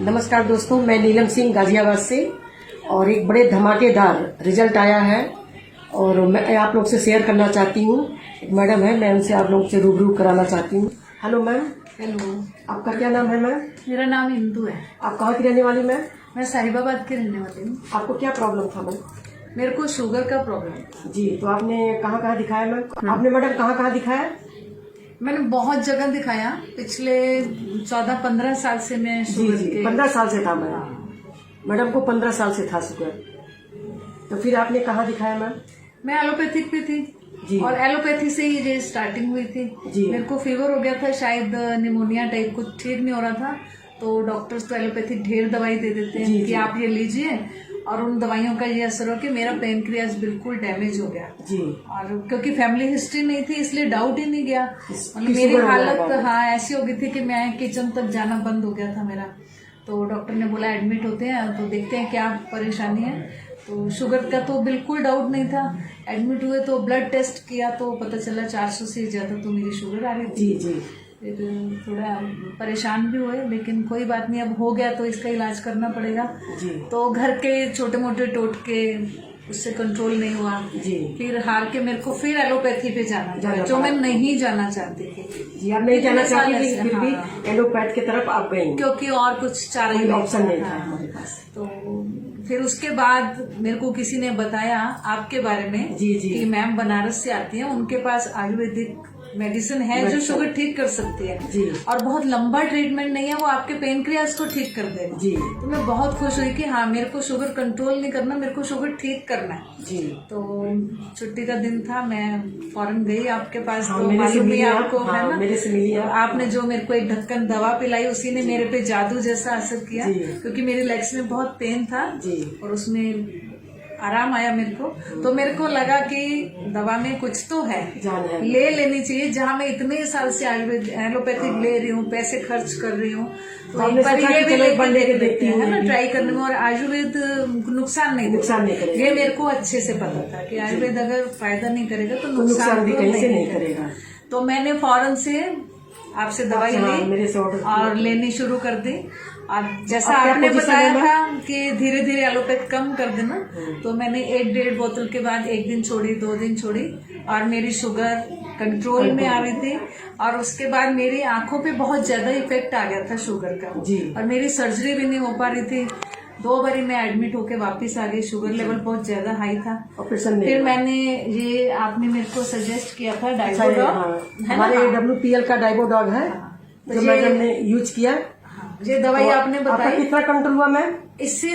नमस्कार दोस्तों, मैं नीलम सिंह गाजियाबाद से और एक बड़े धमाकेदार रिजल्ट आया है और मैं आप लोग से शेयर करना चाहती हूँ। एक मैडम है, मैं उनसे आप लोग से रूबरू कराना चाहती हूँ। Hello ma'am. हेलो, आपका क्या नाम है मैम? मेरा नाम इंदू है। आप कहाँ की रहने वाली मैम? मैं साहिबाबाद की रहने वाली हूँ। आपको क्या प्रॉब्लम था मैम? मेरे को शुगर का प्रॉब्लम। जी, तो आपने कहाँ कहाँ दिखाया मैम? आपने मैडम कहाँ कहाँ दिखाया? मैंने बहुत जगह दिखाया। पिछले 14-15 साल से मैं जी शुगर जी, के 15 साल से था मैडम को 15 साल से था शुगर। तो फिर आपने कहाँ दिखाया मैम? मैं एलोपैथिक पे थी जी। और एलोपैथी से ही ये स्टार्टिंग हुई थी। जी। मेरे को फीवर हो गया था, शायद निमोनिया टाइप, कुछ ठीक नहीं हो रहा था। तो डॉक्टर्स तो एलोपैथी ढेर दवाई दे देते हैं जी, कि जी। आप ये लीजिए, और उन दवाइयों का ये असर हो कि मेरा पेनक्रियास बिल्कुल डैमेज हो गया। जी। और क्योंकि फैमिली हिस्ट्री नहीं थी इसलिए डाउट ही नहीं गया। मतलब किस मेरी शुगर हालत होगा? हाँ ऐसी हो गई थी कि मैं किचन तक जाना बंद हो गया था मेरा। तो डॉक्टर ने बोला एडमिट होते हैं तो देखते हैं क्या परेशानी है। तो शुगर का तो बिल्कुल डाउट नहीं था। एडमिट हुए तो ब्लड टेस्ट किया तो पता चला 400 से ज्यादा तो मेरी शुगर आ रही थी। जी जी। फिर थोड़ा परेशान भी हुए, लेकिन कोई बात नहीं, अब हो गया तो इसका इलाज करना पड़ेगा। जी। तो घर के छोटे मोटे टोटके, उससे कंट्रोल नहीं हुआ। जी। फिर हार के मेरे को फिर एलोपैथी पे जाना पड़ा, जो मैं नहीं जाना चाहती थी। जी, आप नहीं जाना इतने चाहती साल थी, ऐसे, फिर भी हाँ। एलोपैथ की तरफ आप गई क्योंकि और कुछ चारा ही कोई नहीं ऑप्शन नहीं था हाँ। हमारे पास। तो फिर उसके बाद मेरे को किसी ने बताया आपके बारे में। जी, जी। कि मैम बनारस से आती हैं, उनके पास आयुर्वेदिक मेडिसिन है जो शुगर ठीक कर सकती है। जी। और बहुत लंबा ट्रीटमेंट नहीं है, वो आपके पेनक्रियास को ठीक कर देगा। जी। तो मैं बहुत खुश हुई कि हाँ, मेरे को शुगर कंट्रोल नहीं करना, मेरे को शुगर ठीक करना है। जी। तो छुट्टी का दिन था, मैं फौरन गई आपके पास। हाँ, तो मेरे से मालूम ही मिली आप, आपको हाँ, है ना, मेरे से मिली तो आप। आपने जो मेरे को एक ढक्कन दवा पिलाई, उसी ने मेरे पे जादू जैसा असर किया। जी। क्योंकि मेरी लेग्स में बहुत पेन था जी। और उसमें आराम आया मेरे को। तो मेरे को लगा कि दवा में कुछ तो है, जान है। ले लेनी चाहिए। जहाँ मैं इतने साल से आयुर्वेद एलोपैथिक ले रही हूँ, पैसे खर्च कर रही हूँ, तो हमने एक बार सोचा ये कि भी चलो एक बार लेके लेके देख देखती लेते हैं, है ना, हूँ। ट्राई करने में। और आयुर्वेद नुकसान नहीं करेगा। ये मेरे को अच्छे से पता था कि आयुर्वेद अगर फायदा नहीं करेगा तो नुकसान भी तो कहीं से नहीं करेगा। करेगा। तो मैंने फौरन से आपसे दवाई हाँ, ली मेरे से ऑर्डर किया। और लेनी शुरू कर दी। और जैसा अब क्या आपने पोजीशन बताया है मैम? था कि धीरे धीरे एलोपैथ कम कर देना, तो मैंने 1-1.5 बोतल के बाद 1 दिन छोड़ी, 2 दिन छोड़ी, और मेरी शुगर कंट्रोल में आ रही थी। और उसके बाद मेरी आंखों पे बहुत ज्यादा इफेक्ट आ गया था शुगर का। जी। और मेरी सर्जरी भी नहीं हो पा रही थी। 2 बारी मैं एडमिट होके वापस आ गई, शुगर लेवल बहुत ज्यादा हाई था। ऑपरेशन नहीं फिर हुआ। मैंने ये आपने मेरे को सजेस्ट किया था अच्छा, डाइबोडॉग, हाँ, है ना? हमारे WPL का डाइबोडॉग है, तो जो ये- मैडम ने यूज किया। ये दवाई तो आपने आपका बताई। कितना कंट्रोल हुआ मैम? इससे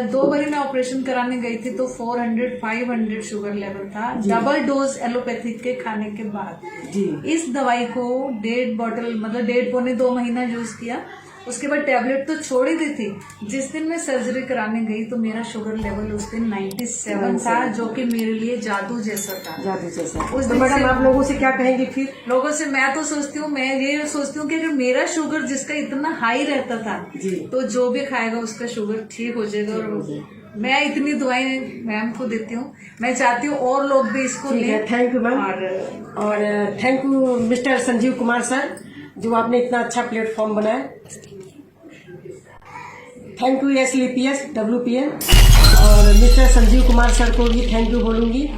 2 बारी मैं ऑपरेशन कराने गई थी तो 400-500 शुगर लेवल था, डबल डोज एलोपैथिक के खाने के बाद। जी। इस दवाई को 1.5 बॉटल, मतलब 1.5-2 महीना यूज किया। उसके बाद टैबलेट तो छोड़ ही दी थी। जिस दिन मैं सर्जरी कराने गई तो मेरा शुगर लेवल उस दिन 97 था, जो कि मेरे लिए जादू जैसा था। जादू जैसा। उस तो दिन मैडम से- आप लोगों से क्या कहेंगे फिर? लोगों से मैं तो सोचती हूँ, मैं ये सोचती हूँ कि अगर मेरा शुगर जिसका इतना हाई रहता था, जी। तो जो भी खाएगा उसका शुगर ठीक हो जाएगा। और मैं इतनी दुआएं मैम को देती हूँ, मैं चाहती हूँ और लोग भी इसको ठीक है, लें। Thank you ma'am. और thank you mister Sanjeev Kumar sir, जो आपने इतना अच्छा प्लेटफॉर्म बनाया। थैंक यू SLPS WPN और मिस्टर संजीव कुमार सर को भी थैंक यू बोलूंगी।